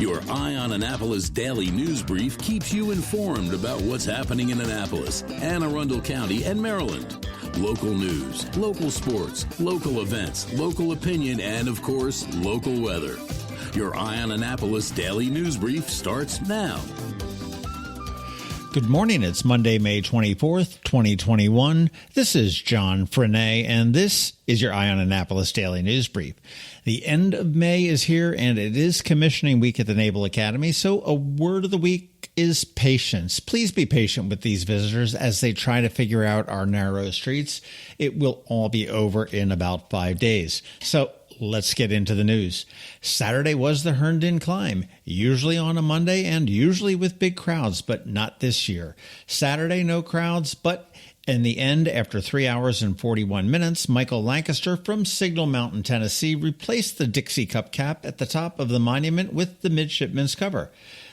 Your Eye on Annapolis daily news brief keeps you informed about what's happening in Annapolis, Anne Arundel County, and Maryland. Local news, local sports, local events, local opinion, and, of course, local weather. Your Eye on Annapolis daily news brief starts now. Good morning. It's Monday, May 24th, 2021. This is John Frenaye, and this is your Eye on Annapolis daily news brief. The end of May is here, and it is commissioning week at the Naval Academy, so a word of the week is patience. Please be patient with these visitors as they try to figure out our narrow streets. It will all be over in about 5 days. So let's get into the news. Saturday was the Herndon Climb, usually on a Monday and usually with big crowds, but not this year. Saturday, no crowds, but in the end, after 3 hours and 41 minutes, Michael Lancaster from Signal Mountain, Tennessee, replaced the Dixie Cup cap at the top of the monument with the midshipman's cover.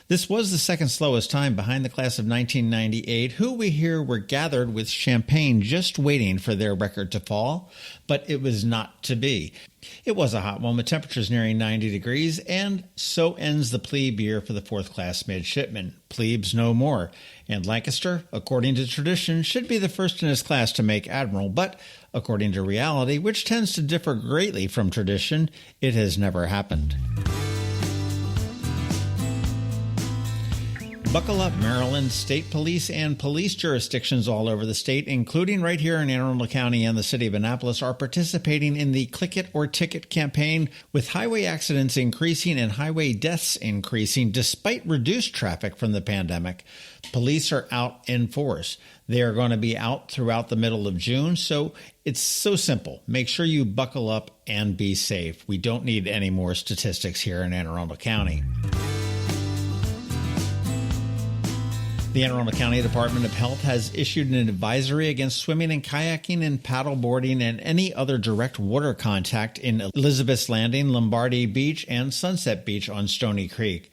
This was the second slowest time behind the class of 1998, who we hear were gathered with champagne just waiting for their record to fall, but it was not to be. It was a hot one with temperatures nearing 90 degrees, and so ends the plebe year for the fourth class midshipman. Plebes no more. And Lancaster, according to tradition, should be the first in his class to make admiral, but according to reality, which tends to differ greatly from tradition, it has never happened. Buckle up, Maryland. State police and police jurisdictions all over the state, including right here in Anne Arundel County and the city of Annapolis, are participating in the Click It or Ticket campaign, with highway accidents increasing and highway deaths increasing despite reduced traffic from the pandemic. Police are out in force. They are going to be out throughout the middle of June, so it's so simple. Make sure you buckle up and be safe. We don't need any more statistics here in Anne Arundel County. The Anne Arundel County Department of Health has issued an advisory against swimming and kayaking and paddleboarding and any other direct water contact in Elizabeth's Landing, Lombardy Beach, and Sunset Beach on Stoney Creek.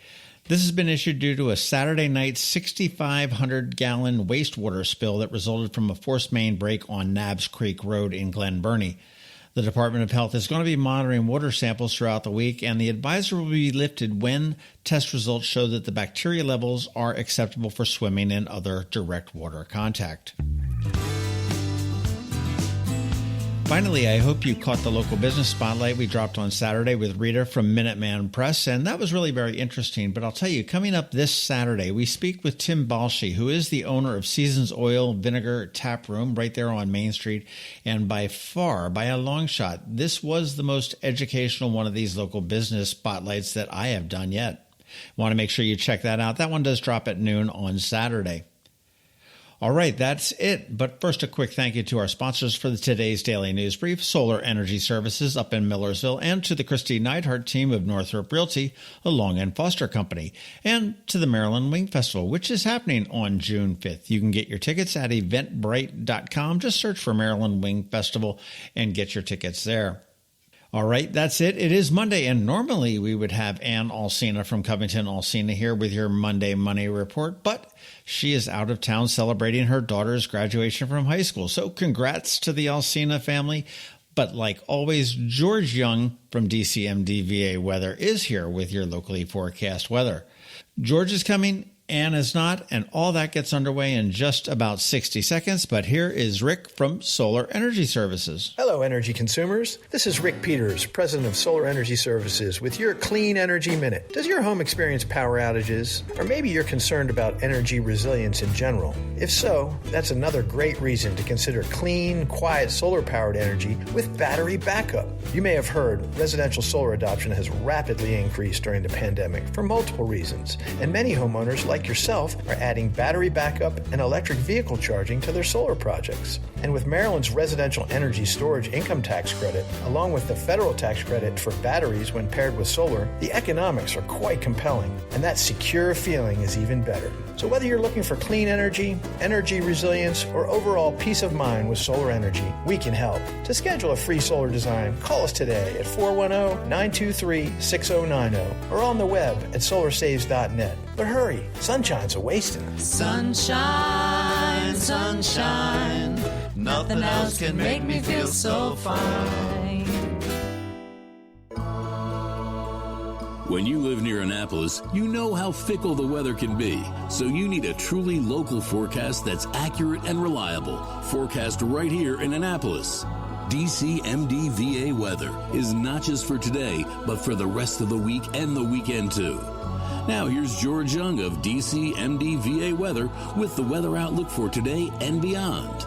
This has been issued due to a Saturday night 6,500-gallon wastewater spill that resulted from a force main break on Nabbs Creek Road in Glen Burnie. The Department of Health is going to be monitoring water samples throughout the week, and the advisory will be lifted when test results show that the bacteria levels are acceptable for swimming and other direct water contact. Finally, I hope you caught the local business spotlight we dropped on Saturday with Rita from Minuteman Press, and that was really very interesting. But I'll tell you, coming up this Saturday, we speak with Tim Balshi, who is the owner of Seasons Oil Vinegar Tap Room right there on Main Street. And by far, by a long shot, this was the most educational one of these local business spotlights that I have done yet. Want to make sure you check that out. That one does drop at noon on Saturday. All right, that's it. But first, a quick thank you to our sponsors for today's daily news brief, Solar Energy Services up in Millersville, and to the Kristi Neidhardt Team of Northrop Realty, a Long and Foster company, and to the Maryland Wing Festival, which is happening on June 5th. You can get your tickets at eventbrite.com. Just search for Maryland Wing Festival and get your tickets there. All right, that's it. It is Monday, and normally we would have Ann Alsina from CovingtonAlsina here with your Monday Money Report, but she is out of town celebrating her daughter's graduation from high school. So congrats to the Alsina family. But like always, George Young from DCMDVA Weather is here with your locally forecast weather. George is coming, Ann is not, and all that gets underway in just about 60 seconds. But here is Rick from Solar Energy Services. Hello, energy consumers. This is Rick Peters, president of Solar Energy Services, with your Clean Energy Minute. Does your home experience power outages? Or maybe you're concerned about energy resilience in general? If so, that's another great reason to consider clean, quiet solar-powered energy with battery backup. You may have heard residential solar adoption has rapidly increased during the pandemic for multiple reasons, and many homeowners like yourself are adding battery backup and electric vehicle charging to their solar projects. And with Maryland's residential energy storage income tax credit, along with the federal tax credit for batteries when paired with solar, the economics are quite compelling, and that secure feeling is even better. So whether you're looking for clean energy, energy resilience, or overall peace of mind with solar energy, we can help. To schedule a free solar design, call us today at 410-923-6090 or on the web at solarsaves.net. But hurry, sunshine's a-wasting. Sunshine, sunshine, nothing else can make me feel so fine. When you live near Annapolis, you know how fickle the weather can be, so you need a truly local forecast that's accurate and reliable. Forecast right here in Annapolis. DCMDVA weather is not just for today, but for the rest of the week and the weekend too. Now here's George Young of DCMDVA weather with the weather outlook for today and beyond.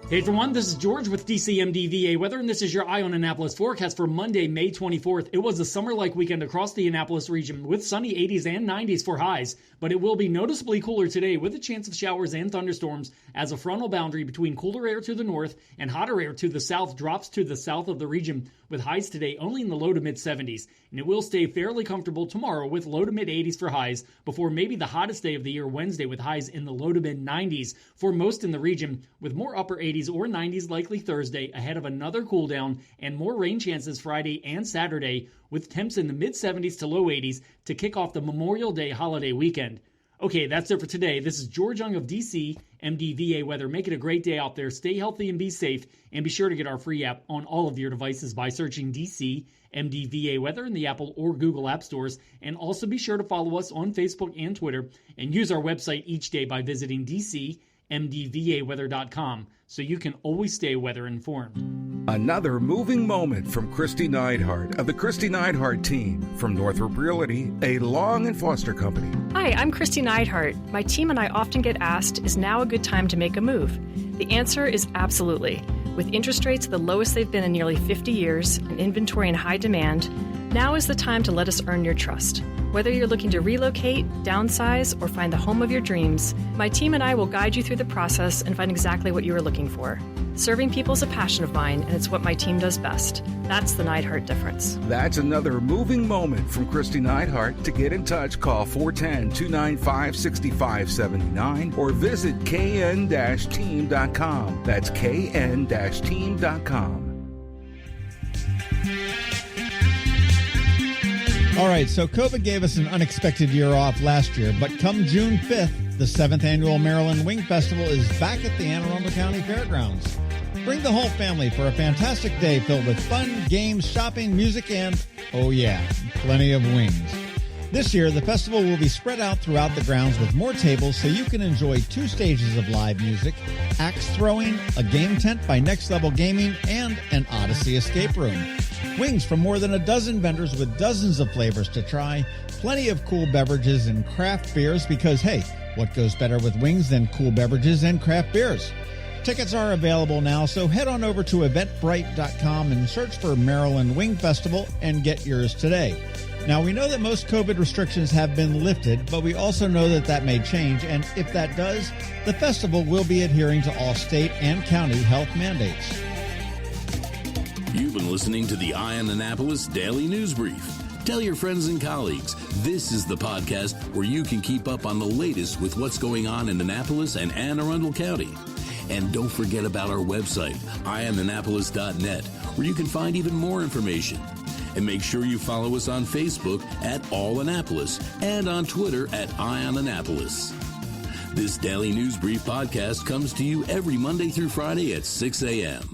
Hey everyone, this is George with DCMDVA Weather, and this is your Eye on Annapolis forecast for Monday, May 24th. It was a summer-like weekend across the Annapolis region with sunny 80s and 90s for highs, but it will be noticeably cooler today with a chance of showers and thunderstorms as a frontal boundary between cooler air to the north and hotter air to the south drops to the south of the region, with highs today only in the low to mid-70s. And it will stay fairly comfortable tomorrow with low to mid-80s for highs before maybe the hottest day of the year Wednesday with highs in the low to mid-90s for most in the region, with more upper 80s or 90s likely Thursday ahead of another cool down and more rain chances Friday and Saturday with temps in the mid-70s to low 80s to kick off the Memorial Day holiday weekend. Okay, that's it for today. This is George Young of DC MDVA Weather. Make it a great day out there. Stay healthy and be safe. And be sure to get our free app on all of your devices by searching DC MDVA Weather in the Apple or Google App Stores. And also be sure to follow us on Facebook and Twitter. And use our website each day by visiting DCMDVAweather.com so you can always stay weather informed. Another moving moment from Kristi Neidhardt of the Kristi Neidhardt Team from Northrop Realty, a Long and Foster company. Hi, I'm Kristi Neidhardt. My team and I often get asked, is now a good time to make a move? The answer is absolutely. With interest rates the lowest they've been in nearly 50 years and inventory in high demand, now is the time to let us earn your trust. Whether you're looking to relocate, downsize, or find the home of your dreams, my team and I will guide you through the process and find exactly what you are looking for. Serving people is a passion of mine, and it's what my team does best. That's the Neidhardt difference. That's another moving moment from Kristi Neidhardt. To get in touch, call 410-295-6579 or visit kn-team.com. That's kn-team.com. All right, so COVID gave us an unexpected year off last year, but come June 5th, the 7th Annual Maryland Wing Festival is back at the Anne Arundel County Fairgrounds. Bring the whole family for a fantastic day filled with fun, games, shopping, music, and, oh yeah, plenty of wings. This year, the festival will be spread out throughout the grounds with more tables so you can enjoy 2 stages of live music, axe throwing, a game tent by Next Level Gaming, and an Odyssey escape room. Wings from more than a dozen vendors with dozens of flavors to try, plenty of cool beverages and craft beers because, hey, what goes better with wings than cool beverages and craft beers? Tickets are available now, so head on over to eventbrite.com and search for Maryland Wing Festival and get yours today. Now, we know that most COVID restrictions have been lifted, but we also know that that may change, and if that does, the festival will be adhering to all state and county health mandates. You've been listening to the Eye on Annapolis Daily News Brief. Tell your friends and colleagues, this is the podcast where you can keep up on the latest with what's going on in Annapolis and Anne Arundel County. And don't forget about our website, eyeonannapolis.net, where you can find even more information. And make sure you follow us on Facebook at All Annapolis and on Twitter at Eye on Annapolis. This Daily News Brief podcast comes to you every Monday through Friday at 6 a.m.